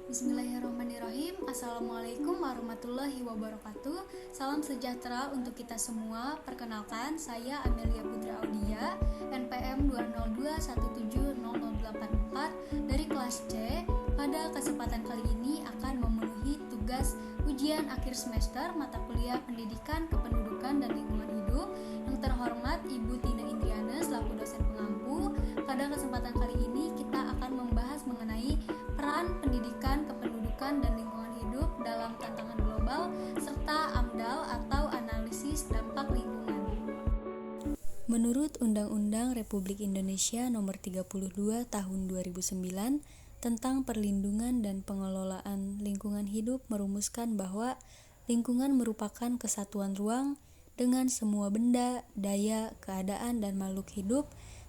Bismillahirrahmanirrahim. Assalamualaikum warahmatullahi wabarakatuh. Salam sejahtera untuk kita semua. Perkenalkan, saya Amelia Putra Audia, NPM 202170084 dari kelas C. Pada kesempatan kali ini akan memenuhi tugas ujian akhir semester mata kuliah Pendidikan Kependudukan dan Lingkungan Hidup. Yang terhormat Ibu Tina Indriana selaku dosen pengampu. Pada kesempatan kali ini kita akan membahas mengenai peran pendidikan, kependudukan, dan lingkungan hidup dalam tantangan global, serta AMDAL atau analisis dampak lingkungan. Menurut Undang-Undang Republik Indonesia Nomor 32 Tahun 2009 tentang perlindungan dan pengelolaan lingkungan hidup merumuskan bahwa lingkungan merupakan kesatuan ruang dengan semua benda, daya, keadaan, dan makhluk hidup,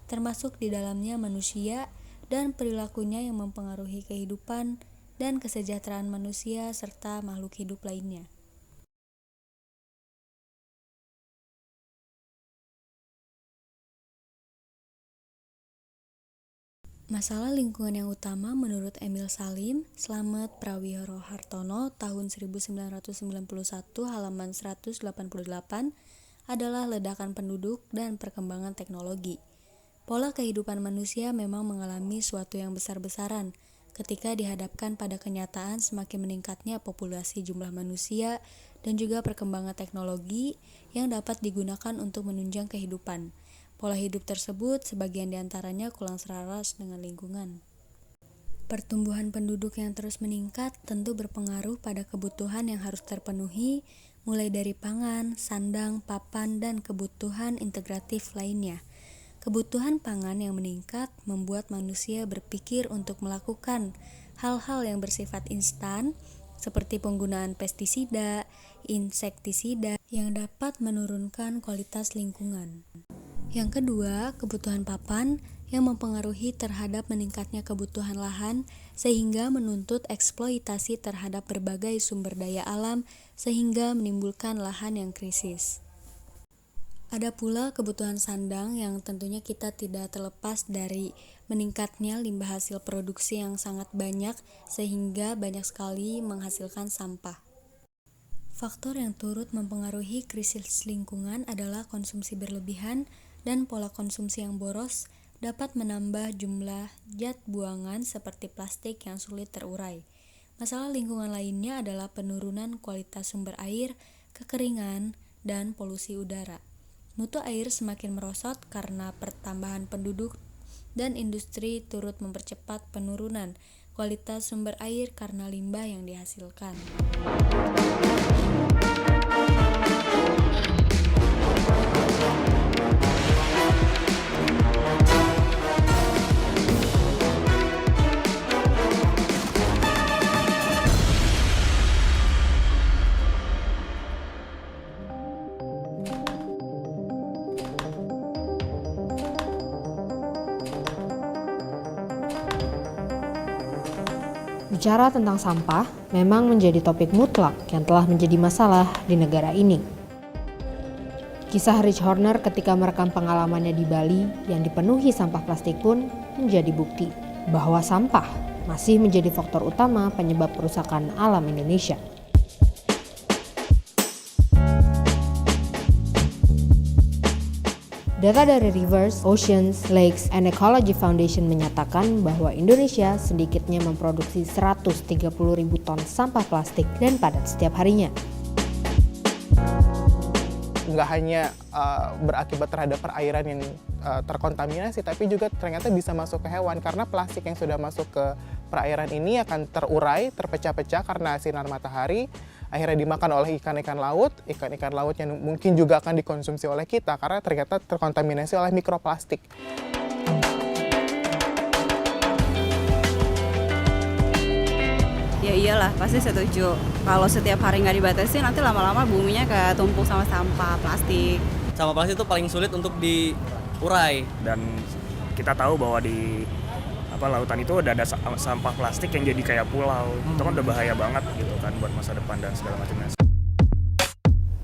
termasuk di dalamnya manusia, dan perilakunya yang mempengaruhi kehidupan dan kesejahteraan manusia serta makhluk hidup lainnya. Masalah lingkungan yang utama menurut Emil Salim, Slamet Prawiro Hartono tahun 1991 halaman 188 adalah ledakan penduduk dan perkembangan teknologi. Pola kehidupan manusia memang mengalami suatu yang besar-besaran ketika dihadapkan pada kenyataan semakin meningkatnya populasi jumlah manusia dan juga perkembangan teknologi yang dapat digunakan untuk menunjang kehidupan. Pola hidup tersebut sebagian diantaranya kurang selaras dengan lingkungan. Pertumbuhan penduduk yang terus meningkat tentu berpengaruh pada kebutuhan yang harus terpenuhi, mulai dari pangan, sandang, papan, dan kebutuhan integratif lainnya. Kebutuhan pangan yang meningkat membuat manusia berpikir untuk melakukan hal-hal yang bersifat instan seperti penggunaan pestisida, insektisida yang dapat menurunkan kualitas lingkungan. Yang kedua, kebutuhan papan yang mempengaruhi terhadap meningkatnya kebutuhan lahan sehingga menuntut eksploitasi terhadap berbagai sumber daya alam sehingga menimbulkan lahan yang krisis. Ada pula kebutuhan sandang yang tentunya kita tidak terlepas dari meningkatnya limbah hasil produksi yang sangat banyak sehingga banyak sekali menghasilkan sampah. Faktor yang turut mempengaruhi krisis lingkungan adalah konsumsi berlebihan dan pola konsumsi yang boros dapat menambah jumlah zat buangan seperti plastik yang sulit terurai. Masalah lingkungan lainnya adalah penurunan kualitas sumber air, kekeringan, dan polusi udara. Mutu air semakin merosot karena pertambahan penduduk dan industri turut mempercepat penurunan kualitas sumber air karena limbah yang dihasilkan. Bicara tentang sampah memang menjadi topik mutlak yang telah menjadi masalah di negara ini. Kisah Rich Horner ketika merekam pengalamannya di Bali yang dipenuhi sampah plastik pun menjadi bukti bahwa sampah masih menjadi faktor utama penyebab kerusakan alam Indonesia. Data dari Rivers, Oceans, Lakes, and Ecology Foundation menyatakan bahwa Indonesia sedikitnya memproduksi 130.000 ton sampah plastik dan padat setiap harinya. Nggak hanya berakibat terhadap perairan yang terkontaminasi, tapi juga ternyata bisa masuk ke hewan karena plastik yang sudah masuk ke perairan ini akan terurai, terpecah-pecah karena sinar matahari, akhirnya dimakan oleh ikan-ikan laut yang mungkin juga akan dikonsumsi oleh kita karena ternyata terkontaminasi oleh mikroplastik. Ya iyalah, pasti setuju. Kalau setiap hari nggak dibatasi, nanti lama-lama buminya kayak tumpuk sama sampah plastik. Sampah plastik itu paling sulit untuk diurai. Dan kita tahu bahwa di lautan itu ada sampah plastik yang jadi kayak pulau. Itu kan udah bahaya banget gitu kan buat masa depan dan segala macamnya.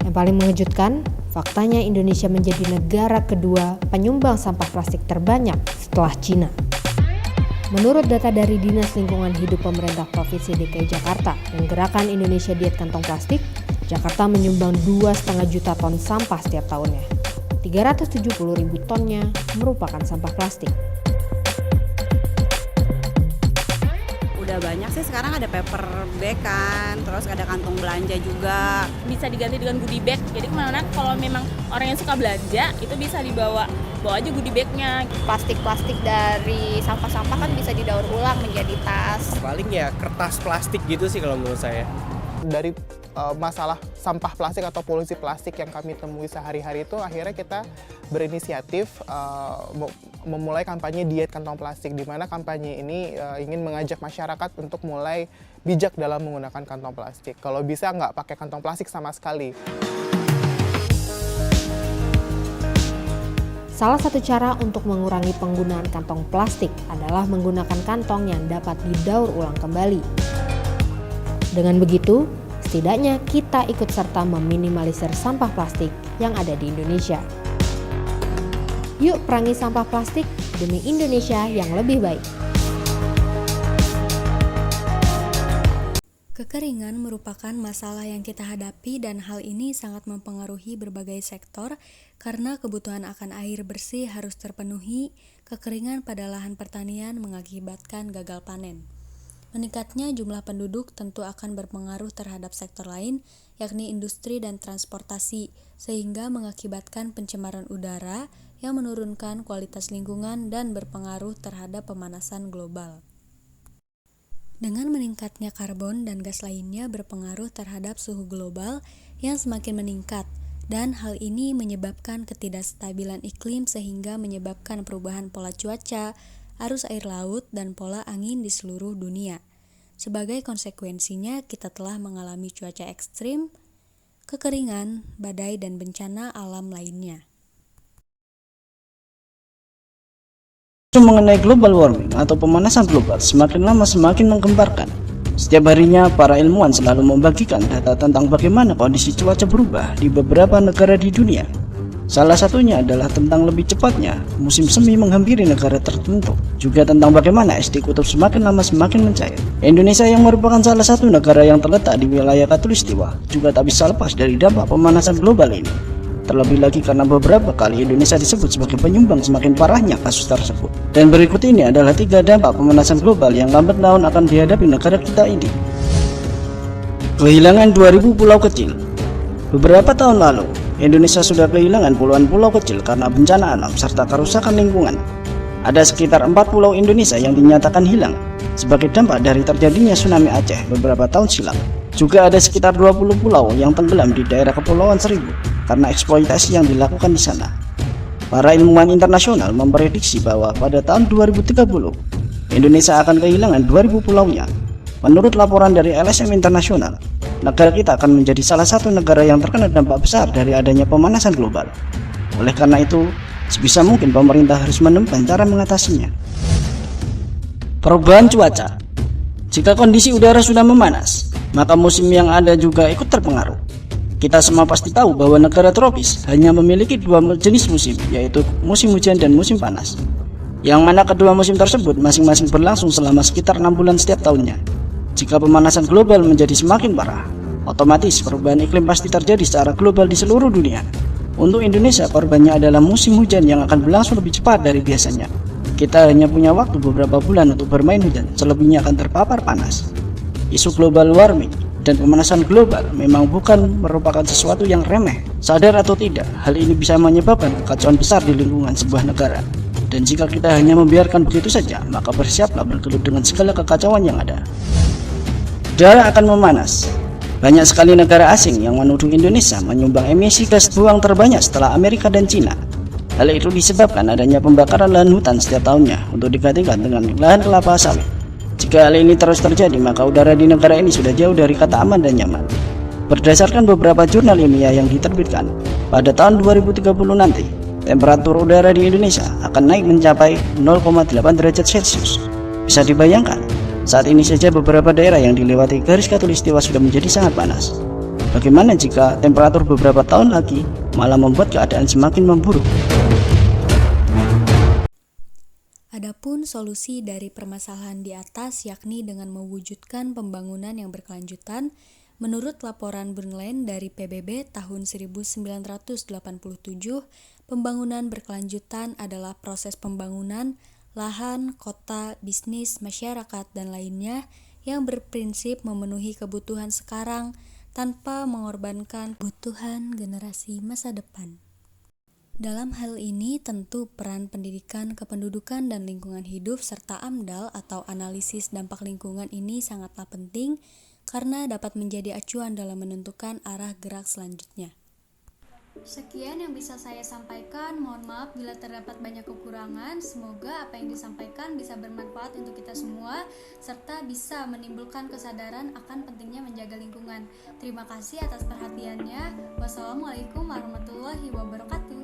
Yang paling mengejutkan, faktanya Indonesia menjadi negara kedua penyumbang sampah plastik terbanyak setelah Cina. Menurut data dari Dinas Lingkungan Hidup Pemerintah Provinsi DKI Jakarta dan Gerakan Indonesia Diet Kantong Plastik, Jakarta menyumbang 2,5 juta ton sampah setiap tahunnya. 370.000 tonnya merupakan sampah plastik. Udah banyak sih sekarang, ada paper bag kan, terus ada kantong belanja juga. Bisa diganti dengan goodie bag. Jadi kemana kalau memang orang yang suka belanja itu bisa bawa aja goodie bagnya. Plastik-plastik dari sampah-sampah kan bisa didaur ulang menjadi tas. Paling ya kertas plastik gitu sih kalau menurut saya. Dari masalah sampah plastik atau polusi plastik yang kami temui sehari-hari itu, akhirnya kita berinisiatif memulai kampanye diet kantong plastik, di mana kampanye ini ingin mengajak masyarakat untuk mulai bijak dalam menggunakan kantong plastik. Kalau bisa nggak pakai kantong plastik sama sekali. Salah satu cara untuk mengurangi penggunaan kantong plastik adalah menggunakan kantong yang dapat didaur ulang kembali. Dengan begitu, setidaknya kita ikut serta meminimalisir sampah plastik yang ada di Indonesia. Yuk perangi sampah plastik demi Indonesia yang lebih baik. Kekeringan merupakan masalah yang kita hadapi dan hal ini sangat mempengaruhi berbagai sektor karena kebutuhan akan air bersih harus terpenuhi. Kekeringan pada lahan pertanian mengakibatkan gagal panen. Meningkatnya jumlah penduduk tentu akan berpengaruh terhadap sektor lain, yakni industri dan transportasi, sehingga mengakibatkan pencemaran udara yang menurunkan kualitas lingkungan dan berpengaruh terhadap pemanasan global. Dengan meningkatnya karbon dan gas lainnya berpengaruh terhadap suhu global yang semakin meningkat, dan hal ini menyebabkan ketidakstabilan iklim sehingga menyebabkan perubahan pola cuaca, arus air laut, dan pola angin di seluruh dunia. Sebagai konsekuensinya, kita telah mengalami cuaca ekstrim, kekeringan, badai, dan bencana alam lainnya. Mengenai global warming atau pemanasan global semakin lama semakin menggemparkan. Setiap harinya, para ilmuwan selalu membagikan data tentang bagaimana kondisi cuaca berubah di beberapa negara di dunia. Salah satunya adalah tentang lebih cepatnya musim semi menghampiri negara tertentu, juga tentang bagaimana es di kutub semakin lama semakin mencair. Indonesia yang merupakan salah satu negara yang terletak di wilayah Khatulistiwa juga tak bisa lepas dari dampak pemanasan global ini. Terlebih lagi karena beberapa kali Indonesia disebut sebagai penyumbang semakin parahnya kasus tersebut. Dan berikut ini adalah 3 dampak pemanasan global yang lambat laun akan dihadapi negara kita ini. Kehilangan 2000 pulau kecil. Beberapa tahun lalu, Indonesia sudah kehilangan puluhan pulau kecil karena bencana alam serta kerusakan lingkungan. Ada sekitar 4 pulau Indonesia yang dinyatakan hilang sebagai dampak dari terjadinya tsunami Aceh beberapa tahun silam. Juga ada sekitar 20 pulau yang tenggelam di daerah Kepulauan Seribu karena eksploitasi yang dilakukan di sana. Para ilmuwan internasional memprediksi bahwa pada tahun 2030, Indonesia akan kehilangan 2000 pulaunya. Menurut laporan dari LSM Internasional, negara kita akan menjadi salah satu negara yang terkena dampak besar dari adanya pemanasan global. Oleh karena itu, sebisa mungkin pemerintah harus menemukan cara mengatasinya. Perubahan cuaca. Jika kondisi udara sudah memanas, maka musim yang ada juga ikut terpengaruh. Kita semua pasti tahu bahwa negara tropis hanya memiliki 2 jenis musim, yaitu musim hujan dan musim panas. Yang mana kedua musim tersebut masing-masing berlangsung selama sekitar 6 bulan setiap tahunnya. Jika pemanasan global menjadi semakin parah, otomatis perubahan iklim pasti terjadi secara global di seluruh dunia. Untuk Indonesia, korbannya adalah musim hujan yang akan berlangsung lebih cepat dari biasanya. Kita hanya punya waktu beberapa bulan untuk bermain hujan, selebihnya akan terpapar panas. Isu global warming dan pemanasan global memang bukan merupakan sesuatu yang remeh. Sadar atau tidak, hal ini bisa menyebabkan kekacauan besar di lingkungan sebuah negara. Dan jika kita hanya membiarkan begitu saja, maka bersiaplah bergelut dengan segala kekacauan yang ada. Udara akan memanas. Banyak sekali negara asing yang menuduh Indonesia menyumbang emisi gas buang terbanyak setelah Amerika dan Cina. Hal itu disebabkan adanya pembakaran lahan hutan setiap tahunnya untuk digantikan dengan lahan kelapa sawit. Jika hal ini terus terjadi, maka udara di negara ini sudah jauh dari kata aman dan nyaman. Berdasarkan beberapa jurnal ilmiah yang diterbitkan, pada tahun 2030 nanti, temperatur udara di Indonesia akan naik mencapai 0,8 derajat Celcius. Bisa dibayangkan, saat ini saja beberapa daerah yang dilewati garis khatulistiwa sudah menjadi sangat panas. Bagaimana jika temperatur beberapa tahun lagi malah membuat keadaan semakin memburuk? Adapun solusi dari permasalahan di atas yakni dengan mewujudkan pembangunan yang berkelanjutan, menurut laporan Brundtland dari PBB tahun 1987, pembangunan berkelanjutan adalah proses pembangunan lahan, kota, bisnis, masyarakat, dan lainnya yang berprinsip memenuhi kebutuhan sekarang tanpa mengorbankan kebutuhan generasi masa depan. Dalam hal ini tentu peran pendidikan kependudukan dan lingkungan hidup serta AMDAL atau analisis dampak lingkungan ini sangatlah penting karena dapat menjadi acuan dalam menentukan arah gerak selanjutnya. Sekian yang bisa saya sampaikan, mohon maaf bila terdapat banyak kekurangan. Semoga apa yang disampaikan bisa bermanfaat untuk kita semua serta bisa menimbulkan kesadaran akan pentingnya menjaga lingkungan. Terima kasih atas perhatiannya. Wassalamualaikum warahmatullahi wabarakatuh.